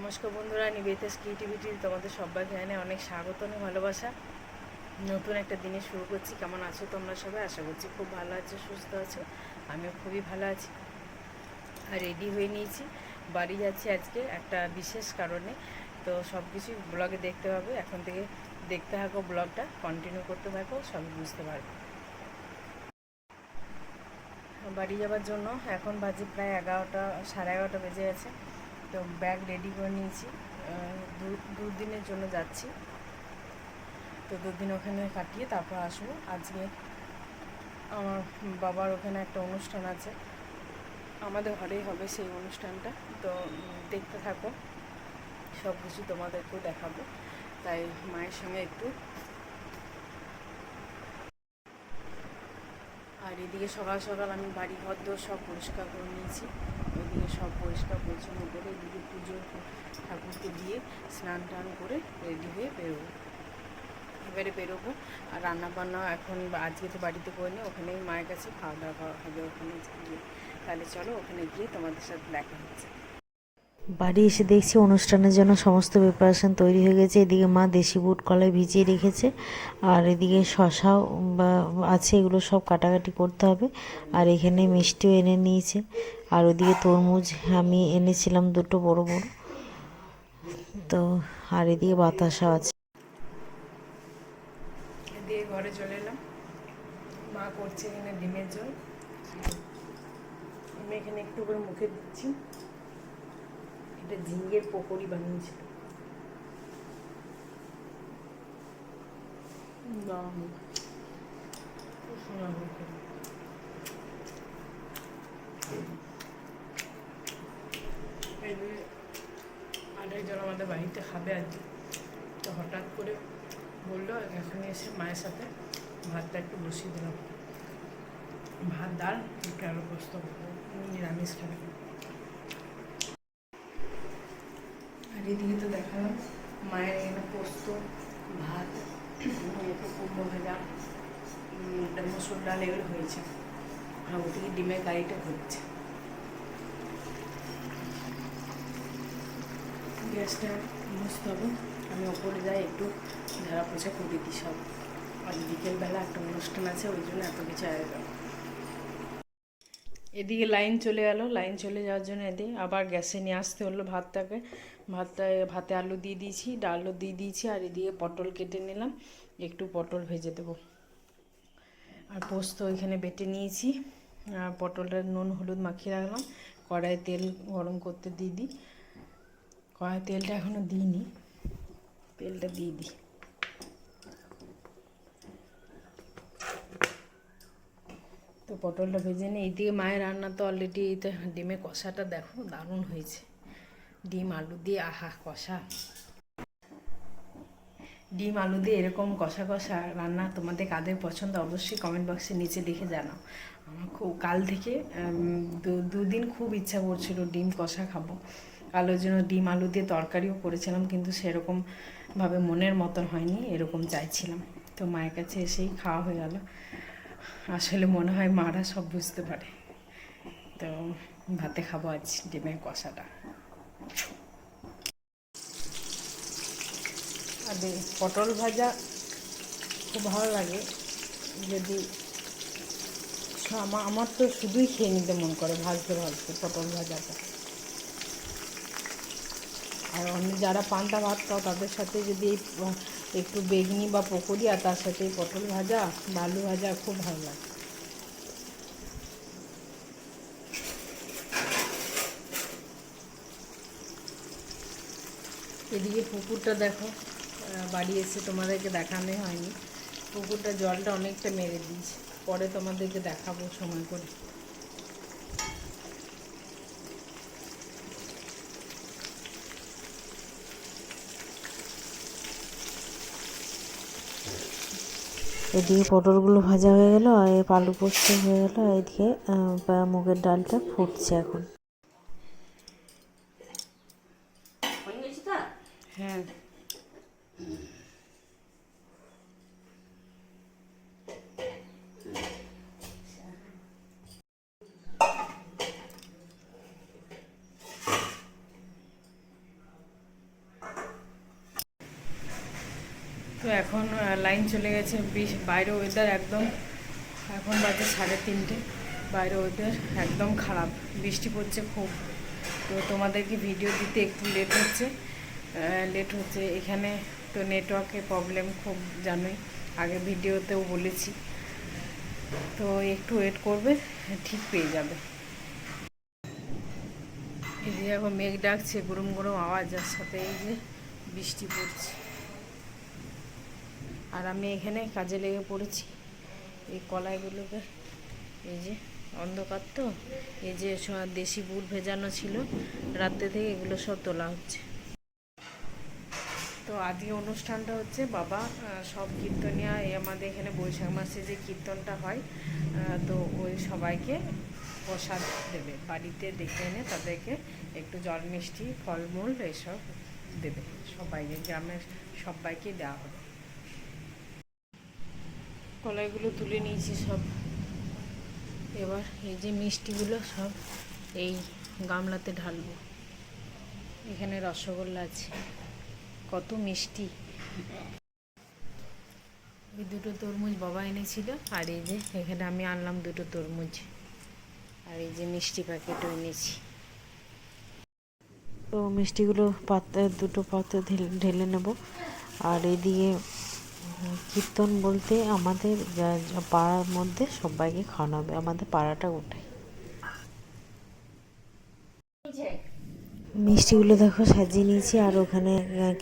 নমস্কার বন্ধুরা, নিবেদিতাস ক্রিয়েটিভিটি তোমাদের সবাইকে জানাই অনেক স্বাগত ও ভালোবাসা। নতুন একটা দিনে শুরু করছি। কেমন আছো তোমরা সবাই? আশা করছি খুব ভালো আছো, সুস্থ আছো। আমিও খুবই ভালো আছি। আর রেডি হয়ে নিয়েছি, বাড়ি যাচ্ছি আজকে একটা বিশেষ কারণে। তো সব কিছু ব্লগে দেখতে পাবে, এখন থেকে দেখতে থাকো, ব্লগটা কন্টিনিউ করতে থাকো, সবই বুঝতে পারবে। বাড়ি যাওয়ার জন্য এখন বাজে প্রায় 11টা, সাড়ে 11টা বেজে গেছে। তো ব্যাগ রেডি করে নিয়েছি। দুদিনের জন্য যাচ্ছি। তো দুদিন ওখানে কাটিয়ে তারপর আসবো। আজকে আমার বাবার ওখানে একটা অনুষ্ঠান আছে, আমাদের ঘরেই হবে সেই অনুষ্ঠানটা। তো দেখতে থাকো, সব কিছু তোমাদেরকেও দেখাবো। তাই মায়ের সঙ্গে একটু। আর এদিকে সকাল সকাল আমি বাড়ি ঘর দোর সব পরিষ্কার করে নিয়েছি। ওইদিকে সব পরিষ্কার পরিচ্ছন্ন করে এদিকে পুজোর ঠাকুরকে দিয়ে স্নান টান করে রেডি হয়ে বেরোবো। এবারে বেরোবো। আর রান্নাবান্না এখন আজকে তো বাড়িতে করিনি, ওখানেই মায়ের কাছে খাওয়া দাওয়া করা হবে ওখানে গিয়ে। তাহলে চলো ওখানে গিয়ে তোমাদের সাথে দেখা হচ্ছে। বাড়ি এসে দেখছি অনুষ্ঠানের জন্য সমস্ত প্রিপারেশন তৈরি হয়ে গেছে। এদিকে মা দেশি বুট কলাই ভিজিয়ে রেখেছে, আর এদিকে শশাও আছে, এগুলো সব কাটাকাটি করতে হবে। আর এখানে মিষ্টিও এনে নিয়েছে, আর ওদিকে তরমুজ আমি এনেছিলাম দুটো বড় বড়। তো আর এদিকে বাতাসাও আছে। দিয়ে ঘরে চলে এলাম। মা করছে এখানে ডিমের ঝোল। আমি এখানে একটু করে মুখে দিচ্ছি। এটা ঝিঙের পকোড়ি বানিয়েছিল। আরেকজন আমাদের বাড়িতে খাবে আজকে। তো হঠাৎ করে বললো, এখানে এসে মায়ের সাথে ভাতটা একটু বসিয়ে দিলাম। ভাত, ডাল, একটু আলু পোস্ত, নিরামিষ খাবে। আর এদিকে তো দেখালাম মায়ের এখানে পোস্ত, ভাত, একটু কুমড়ো ভাজা, মসুর ডাল, এগুলো হয়েছে। আর ওদিকে ডিমের কারিটা হচ্ছে। গ্যাসটা মুছতে হবে। আমি ওপরে যাই, একটু ঝাড়া পোছা করে দিই সব। আর বিকেলবেলা একটা অনুষ্ঠান আছে, ওই জন্য এত কিছু আয়োজন। এদিকে লাইন চলে গেল, লাইন চলে যাওয়ার জন্য এদিকে আবার গ্যাসে নিয়ে আসতে হলো ভাতটাকে। ভাতে আলু দিয়ে দিয়েছি, ডালও দিয়ে দিয়েছি। আর এদিকে পটল কেটে নিলাম, একটু পটল ভেজে দেবো। আর পোস্ত ওইখানে বেটে নিয়েছি। আর পটলটা নুন হলুদ মাখিয়ে রাখলাম। কড়াইয়ে তেল গরম করতে দিয়ে দিই। কড়াই তেলটা এখনও দিইনি, তেলটা দিয়ে দিই। তো পটলটা ভেজে নিই। এইদিকে মায়ের রান্না তো অলরেডি, এইতে ডিমের কষাটা দেখো দারুণ হয়েছে। ডিম আলু দিয়ে আহা কষা। ডিম আলু দিয়ে এরকম কষা কষা রান্না তোমাদের কাদের পছন্দ অবশ্যই কমেন্ট বক্সে নিচে লিখে জানাও। আমার খুব কাল থেকে দুদিন খুব ইচ্ছা করছিল ডিম কষা খাবো। কালোর জন্য ডিম আলু দিয়ে তরকারিও করেছিলাম, কিন্তু সেরকমভাবে মনের মতন হয়নি, এরকম চাইছিলাম। তো মায়ের কাছে এসেই খাওয়া হয়ে গেল। আসলে মনে হয় মারা সব বুঝতে পারে। তো ভাতে খাবো আজ ডিমের কষাটা। আর পটল ভাজা খুব ভালো লাগে। যদি আমার তো শুধুই খেয়ে নিতে মন করে ভাজতে ভাজতে পটল ভাজাটা। আর অন্য যারা পান্তা ভাত খাও তাদের সাথে যদি একটু বেগনি বা পকোড়ি, আর তার সাথে পটল ভাজা বা আলু ভাজা খুব ভালো লাগে। এদিকে পুকুরটা দেখো, বাড়ি এসে তোমাদেরকে দেখানোই হয়নি। পুকুরটা জলটা অনেকটা মেরে দিয়েছে, পরে তোমাদেরকে দেখাবো সময় করে। এদিকে পটলগুলো ভাজা হয়ে গেল, আর আলু পোস্ত হয়ে গেল। এদিকে মুগের ডালটা ফুটছে এখন। হ্যাঁ, তো এখন লাইন চলে গেছে, বাইরে ওয়েদার একদম, এখন বাজে 3:30, বাইরে ওয়েদার একদম খারাপ, বৃষ্টি পড়ছে খুব। তো তোমাদেরকে ভিডিও দিতে একটু লেট হচ্ছে এখানে। তো নেটওয়ার্কের প্রবলেম খুব, জানোই, আগে ভিডিওতেও বলেছি। তো একটু ওয়েট করবে, ঠিক পেয়ে যাবে। এই যে এখন মেঘ ডাকছে, গরম গরম আওয়াজ, যার সাথে এই যে বৃষ্টি পড়ছে। আর আমি এখানে কাজে লেগে পড়েছি এই কলাইগুলোকে। এই যে অন্ধকার, তো এই যে দেশি গুড় ভেজানো ছিল রাত্রে থেকে, এগুলো সব তোলা হচ্ছে। তো আজকে অনুষ্ঠানটা হচ্ছে বাবা সব কীর্তনিয়া, এই আমাদের এখানে বৈশাখ মাসে যে কীর্তনটা হয়, তো ওই সবাইকে প্রসাদ দেবে, বাড়িতে ডেকে এনে তাদেরকে একটু জল মিষ্টি ফলমূল এসব দেবে, সবাইকে, গ্রামের সবাইকে দেওয়া হবে। কলাইগুলো তুলে নিয়েছি সব। এবার এই যে মিষ্টিগুলো সব এই গামলাতে ঢালবো। এখানে রসগোল্লা আছে, কত মিষ্টি। এই দুটো তরমুজ বাবা এনেছিল, আর এই যে এখানে আমি আনলাম দুটো তরমুজ, আর এই যে মিষ্টি প্যাকেটও এনেছি। তো মিষ্টিগুলো দুটো পাত্রে ঢেলে নেব। আর এদিকে কীর্তন বলতে আমাদের পাড়ার মধ্যে সবাইকে খাওয়ানো হবে, আমাদের পাড়াটা ওটাই। মিষ্টিগুলো দেখো সাজিয়ে নিয়েছি, আর ওখানে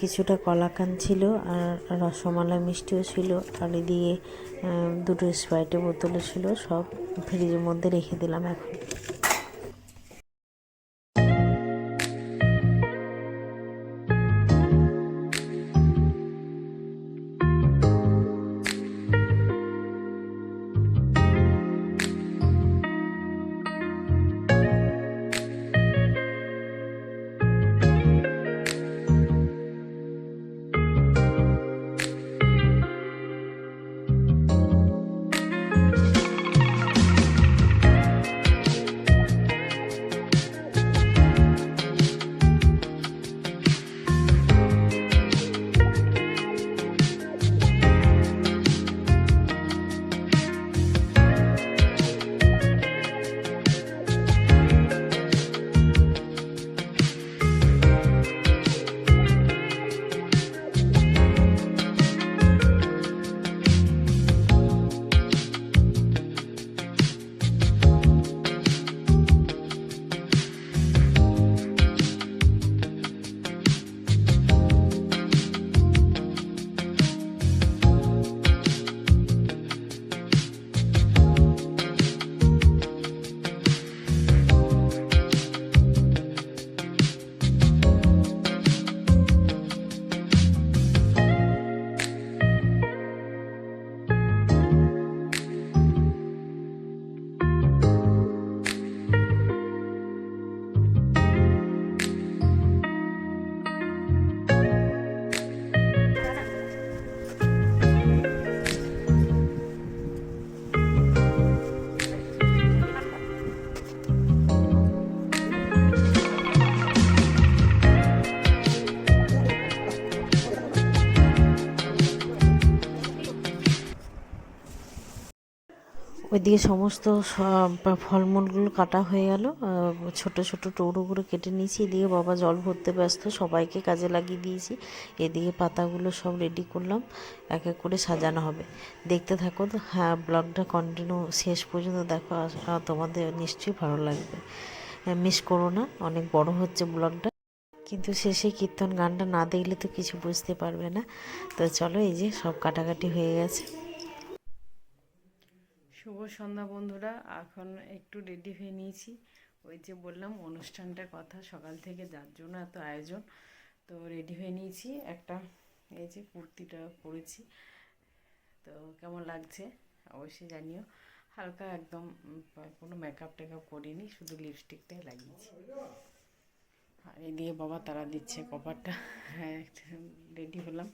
কিছুটা কলাকান ছিল, আর রসমালাই মিষ্টিও ছিল, আর এদিকে দুটো স্প্রাইটের বোতলও ছিল, সব ফ্রিজের মধ্যে রেখে দিলাম এখন। ওইদিকে সমস্ত ফলমূলগুলো কাটা হয়ে গেল, ছোট ছোট টুকরো করে কেটে নিয়েছি। এদিকে বাবা জল ভরতে ব্যস্ত, সবাইকে কাজে লাগিয়ে দিয়েছি। এদিকে পাতাগুলো সব রেডি করলাম, এক এক করে সাজানো হবে। দেখতে থাকো তো, হ্যাঁ, ব্লগটা কন্টিনিউ শেষ পর্যন্ত দেখো, তোমাদের নিশ্চয়ই ভালো লাগবে, মিস করো না। অনেক বড় হচ্ছে ব্লগটা, কিন্তু শেষে কীর্তন গানটা না দেখলে তো কিছু বুঝতে পারবে না। তো চলো, এই যে সব কাটাকাটি হয়ে গেছে। শুভ সন্ধ্যা বন্ধুরা, এখন একটু রেডি হয়ে নিয়েছি। ওই যে বললাম অনুষ্ঠানটার কথা, সকাল থেকে যার জন্য এত আয়োজন, তো রেডি হয়ে নিয়েছি। একটা এই যে কুর্তিটা পরেছি, তো কেমন লাগছে অবশ্যই জানিও। হালকা একদম, কোনো মেকআপ টেকআপ করিনি, শুধু লিপস্টিকটাই লাগিয়েছি। আর এদিকে বাবা তারা দিচ্ছে কপারটা, হ্যাঁ রেডি হলাম।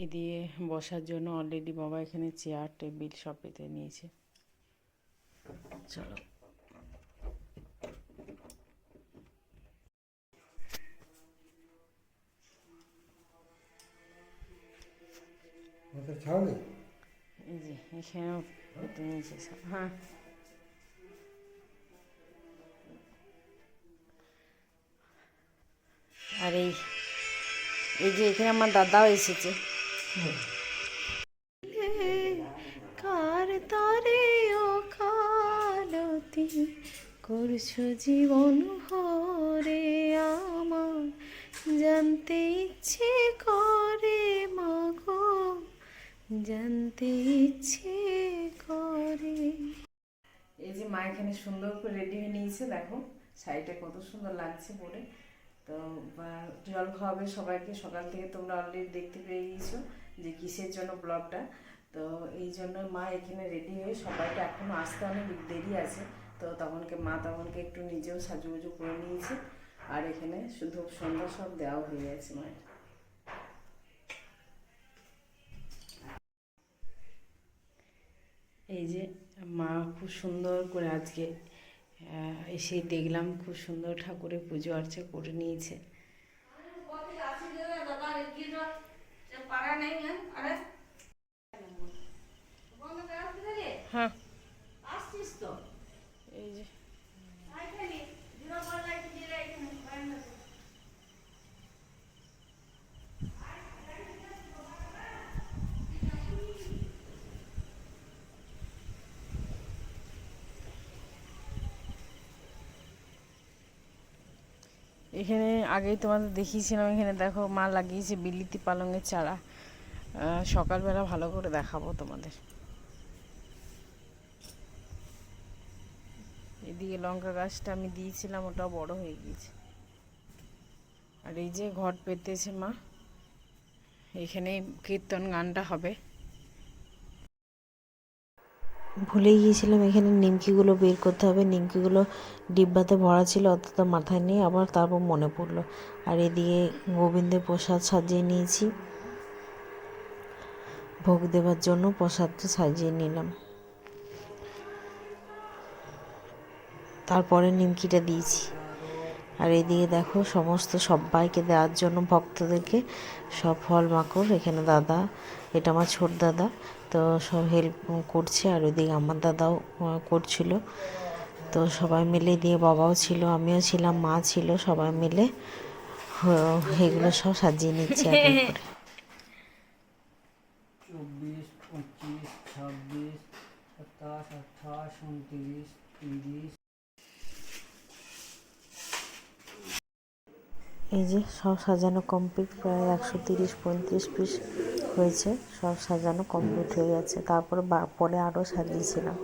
এদিকে বসার জন্য অলরেডি বাবা এখানে চেয়ার টেবিল সব পেতে নিয়েছে। চলো, ছাড়বে এই যে এখানেও পেতে নিয়েছে সব। হ্যাঁ, আর এই এই যে এখানে আমার দাদাও এসেছে। কার তারে ও কালতি করছো জীবন ভরে, আমার জানতে ইচ্ছে করে মাগো, জানতে ইচ্ছে করে। এই যে মা এখানে সুন্দর করে রেডি হয়ে নিয়েছে, দেখো শাড়িটা কত সুন্দর লাগছে পরে। তো জল খাওয়াবে সবাইকে, সকাল থেকে তোমরা অলরেডি দেখতে পেয়ে গিয়েছো যে কিসের জন্য ব্লগটা। তো এই জন্য মা এখানে রেডি হয়ে, সবাইকে এখনও আসতে অনেক দেরি আছে, তো তখনকে একটু নিজেও সাজুগুজু করে নিয়েছে। আর এখানে শুধু সন্ধ্যা সব দেওয়া হয়ে গেছে মায়ের। এই যে মা খুব সুন্দর করে আজকে এসে দেখলাম খুব সুন্দর ঠাকুরের পুজো আর্চা করে নিয়েছে। হ্যাঁ, এই যে এখানে আগেই তোমাদের দেখিয়েছিলাম, এখানে দেখো মা লাগিয়েছে বিলিতি পালঙের চারা। সকালবেলা ভালো করে দেখাবো তোমাদের। এদিকে লঙ্কা গাছটা আমি দিয়েছিলাম, ওটাও বড় হয়ে গিয়েছে। আর এই যে ঘট পেতেছে মা, এখানে কীর্তন গানটা হবে। ভুলে গিয়েছিলাম এখানে নিমকিগুলো বের করতে হবে, নিমকিগুলো ডিব্বাতে ভরা ছিল, অত মাথায় নেই, আবার তারপর মনে পড়লো। আর এদিকে গোবিন্দের প্রসাদ সাজিয়ে নিয়েছি, ভোগ দেওয়ার জন্য প্রসাদটা সাজিয়ে নিলাম। তারপরে নিমকিটা দিয়েছি। আর এদিকে দেখো সমস্ত সবাইকে দেওয়ার জন্য ভক্তদেরকে সব ফল মাকড়, এখানে দাদা, এটা আমার ছোট দাদা, তো সব হেল্প করছে। আর ওইদিকে আমার দাদাও করছিল, তো সবাই মিলে দিয়ে বাবাও ছিল, আমিও ছিলাম, মা ছিল, সবাই মিলে এগুলো সব সাজিয়ে নিচ্ছে এক এক করে। 24, 25, 26, 27, 28, 29, 30। এই যে সব সাজানো কমপ্লিট, প্রায় 130-135 পিস হয়েছে, সব সাজানো কমপ্লিট হয়ে গেছে। তারপরে পরে আরও সাজিয়েছিলাম।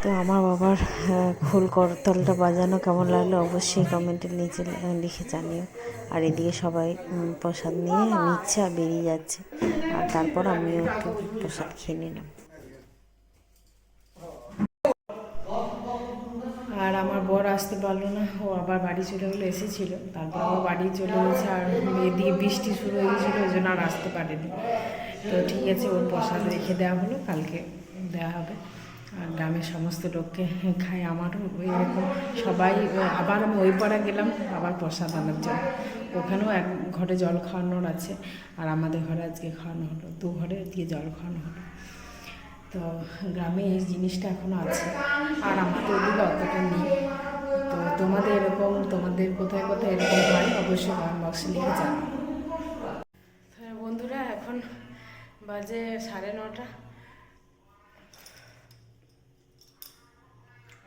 তো আমার বাবার খোল করতালটা বাজানো কেমন লাগলো অবশ্যই কমেন্টের নিচে লিখে জানিও। আর এদিকে সবাই প্রসাদ নিয়ে নিচ্ছে আর বেরিয়ে যাচ্ছে, আর তারপর আমিও একটু প্রসাদ খেয়ে নিলাম। আর আমার বর আসতে পারলো না, ও আবার বাড়ি চলে গেলো, এসেছিল তারপর আবার বাড়ি চলে গেছে। আর এদিকে বৃষ্টি শুরু হয়ে গেছিলো, ওই জন্য আর আসতে পারেনি। তো ঠিক আছে, ওর প্রসাদ রেখে দেওয়া হলো, কালকে দেওয়া হবে। আর গ্রামের সমস্ত লোককে খাই, আমারও এরকম সবাই। আবার আমি ওই পাড়া গেলাম আবার প্রসাদ আনার জন্য, ওখানেও এক ঘরে জল খাওয়ানোর আছে, আর আমাদের ঘরে আজকে খাওয়ানো হলো, 2 ঘরে দিয়ে জল খাওয়ানো হলো। তো গ্রামে এই জিনিসটা এখনও আছে, আর আমাদের ওদিকে অতটা নেই। তো তোমাদের এরকম, তোমাদের কোথায় কোথায় এরকম হয় অবশ্যই কমেন্ট বক্সে লিখে জানাও। হ্যাঁ বন্ধুরা, এখন বাজে 9:30।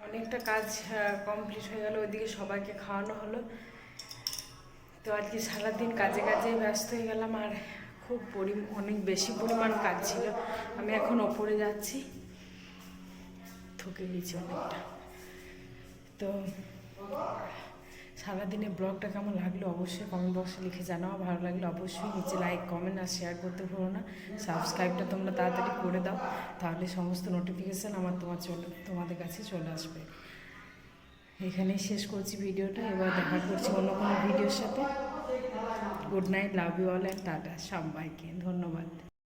অনেকটা কাজ কমপ্লিট হয়ে গেল, ওইদিকে সবাইকে খাওয়ানো হলো। তো আজকে সারাদিন কাজে কাজে ব্যস্ত হয়ে গেলাম, আর খুব অনেক বেশি পরিমাণ কাজ ছিল। আমি এখন ওপরে যাচ্ছি, থকে গেছি অনেকটা। তো সারাদিনের ব্লগটা কেমন লাগলো অবশ্যই কমেন্ট বক্সে লিখে জানাও। ভালো লাগলে অবশ্যই নিচে লাইক, কমেন্ট আর শেয়ার করতে ভুলো না। সাবস্ক্রাইবটা তোমরা তাড়াতাড়ি করে দাও, তাহলে সমস্ত নোটিফিকেশান আমার তোমাদের কাছে চলে আসবে। এখানেই শেষ করছি ভিডিওটা, এবার দেখা করছি অন্য কোনো ভিডিওর সাথে। Good night, love you all and tata সবাইকে, ধন্যবাদ।